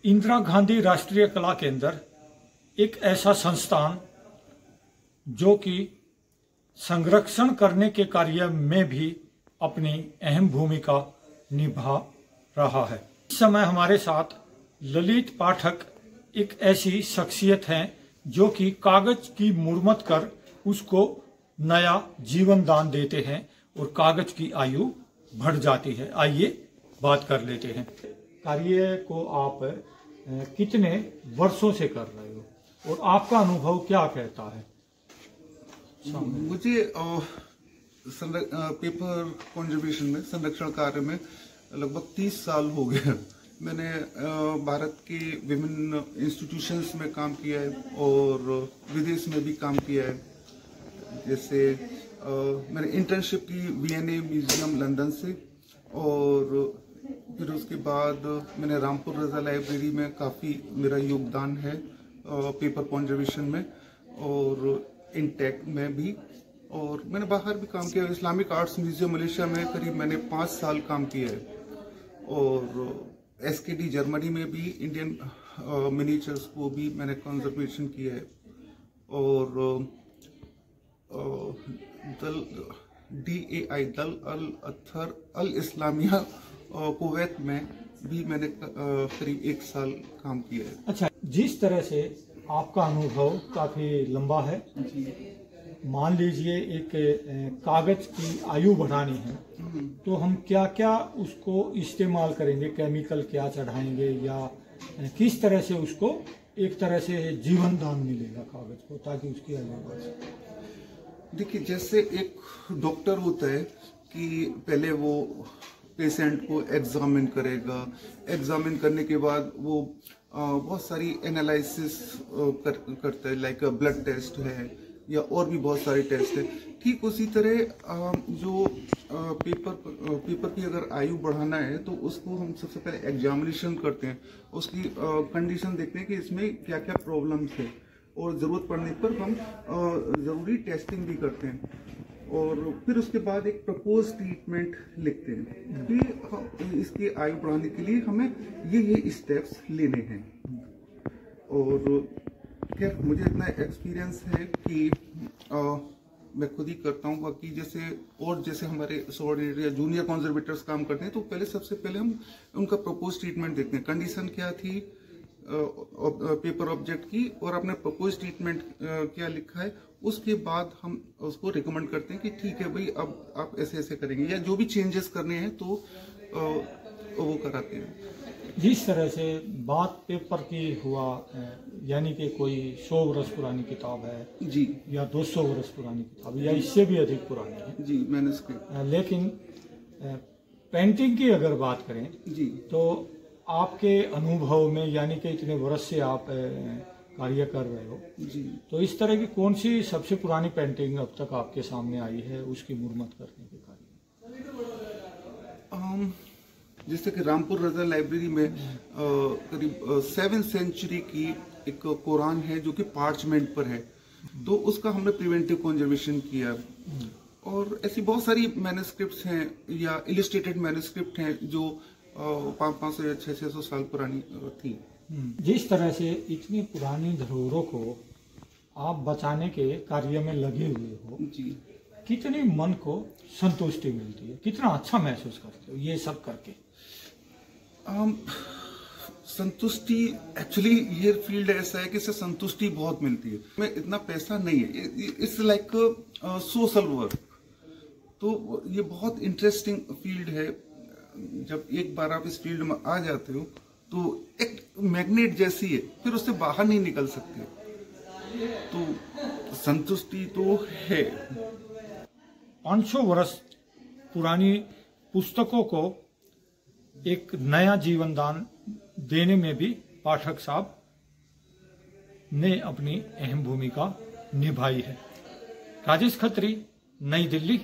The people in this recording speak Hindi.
इंदिरा गांधी राष्ट्रीय कला केंद्र एक ऐसा संस्थान जो कि संरक्षण करने के कार्य में भी अपनी अहम भूमिका निभा रहा है। इस समय हमारे साथ ललित पाठक एक ऐसी शख्सियत हैं जो कि कागज की मुरम्मत कर उसको नया जीवन दान देते हैं और कागज की आयु बढ़ जाती है। आइए बात कर लेते हैं। कार्य को आप कितने वर्षों से कर रहे हो और आपका अनुभव क्या कहता है? मुझे पेपर कंजर्वेशन में, संरक्षण कार्य में लगभग 30 साल हो गए। मैंने भारत के विभिन्न इंस्टीट्यूशंस में काम किया है और विदेश में भी काम किया है। जैसे मैंने इंटर्नशिप की वीएनए म्यूजियम लंदन से, और फिर उसके बाद मैंने रामपुर रजा लाइब्रेरी में काफ़ी मेरा योगदान है पेपर कंजर्वेशन में, और इंटेक में भी। और मैंने बाहर भी काम किया। इस्लामिक आर्ट्स म्यूजियम मलेशिया में करीब मैंने 5 साल काम किया है, और एसकेडी जर्मनी में भी इंडियन मिनीचर्स को भी मैंने कंजर्वेशन किया है, और DAI दल अल अत्थर अल इस्लामिया कुवैत में भी मैंने करीब 1 साल काम किया है। अच्छा, जिस तरह से आपका अनुभव काफी लंबा है, मान लीजिए एक कागज की आयु बढ़ानी है तो हम क्या क्या उसको इस्तेमाल करेंगे? केमिकल क्या चढ़ाएंगे या किस तरह से उसको एक तरह से जीवन दान मिलेगा कागज को ताकि उसकी आयु बढ़ सके? देखिए, जैसे एक डॉक्टर होता है कि पहले वो पेशेंट को एग्जामिन करेगा, एग्जामिन करने के बाद वो बहुत सारी एनालिसिस करता है, लाइक ब्लड टेस्ट है या और भी बहुत सारे टेस्ट है। ठीक उसी तरह जो पेपर की अगर आयु बढ़ाना है तो उसको हम सबसे पहले एग्जामिनेशन करते हैं, उसकी कंडीशन देखते हैं कि इसमें क्या क्या प्रॉब्लम्स है, और ज़रूरत पड़ने पर हम ज़रूरी टेस्टिंग भी करते हैं, और फिर उसके बाद एक प्रपोज ट्रीटमेंट लिखते हैं कि इसकी आयु बढ़ाने के लिए हमें ये स्टेप्स लेने हैं। और खैर मुझे इतना एक्सपीरियंस है कि मैं खुद ही करता हूँ। बाकी जैसे हमारे सबऑर्डिनेट या जूनियर कंजर्वेटर्स काम करते हैं तो सबसे पहले हम उनका प्रपोज ट्रीटमेंट देखते हैं, कंडीशन क्या थी पेपर ऑब्जेक्ट की, और अपने प्रपोज ट्रीटमेंट क्या लिखा है। उसके बाद हम उसको रिकमेंड करते हैं कि ठीक है भाई, अब आप ऐसे ऐसे करेंगे, या जो भी चेंजेस करने हैं तो वो कराते हैं। जिस तरह से बात पेपर की हुआ, यानी कि कोई 100 वर्ष पुरानी किताब है जी, या 200 वर्ष पुरानी किताब या इससे भी अधिक पुरानी है जी, मैन्युस्क्रिप्ट। लेकिन पेंटिंग की अगर बात करें जी, तो आपके अनुभव में, यानी कि इतने वर्ष से आप कार्य कर रहे हो जी, तो इस तरह की कौन सी सबसे पुरानी पेंटिंग अब तक आपके सामने आई है उसकी मुरम्मत करने के कार्य? जैसे कि रामपुर रजा लाइब्रेरी में करीब 7th सेंचुरी की एक कुरान है जो कि पार्चमेंट पर है, तो उसका हमने प्रिवेंटिव कंजर्वेशन किया। और ऐसी बहुत सारी मैन्युस्क्रिप्ट्स हैं या इलिस्ट्रेटेड मैन्युस्क्रिप्ट हैं जो 500 या 600 साल पुरानी थी। जिस तरह से इतनी पुरानी धरोहरों को आप बचाने के कार्य में लगे हुए हो जी, कितनी मन को संतुष्टि मिलती है, कितना अच्छा महसूस करते हो ये सब करके? संतुष्टि, एक्चुअली ये फील्ड ऐसा है कि इससे संतुष्टि बहुत मिलती है। मैं इतना पैसा नहीं है, इट्स लाइक सोशल वर्क। तो ये बहुत इंटरेस्टिंग फील्ड है। जब एक बार आप इस फील्ड में आ जाते हो तो एक मैग्नेट जैसी है, फिर उससे बाहर नहीं निकल सकते। तो संतुष्टि तो है। 500 वर्ष पुरानी पुस्तकों को एक नया जीवन दान देने में भी पाठक साहब ने अपनी अहम भूमिका निभाई है। राजेश खत्री, नई दिल्ली।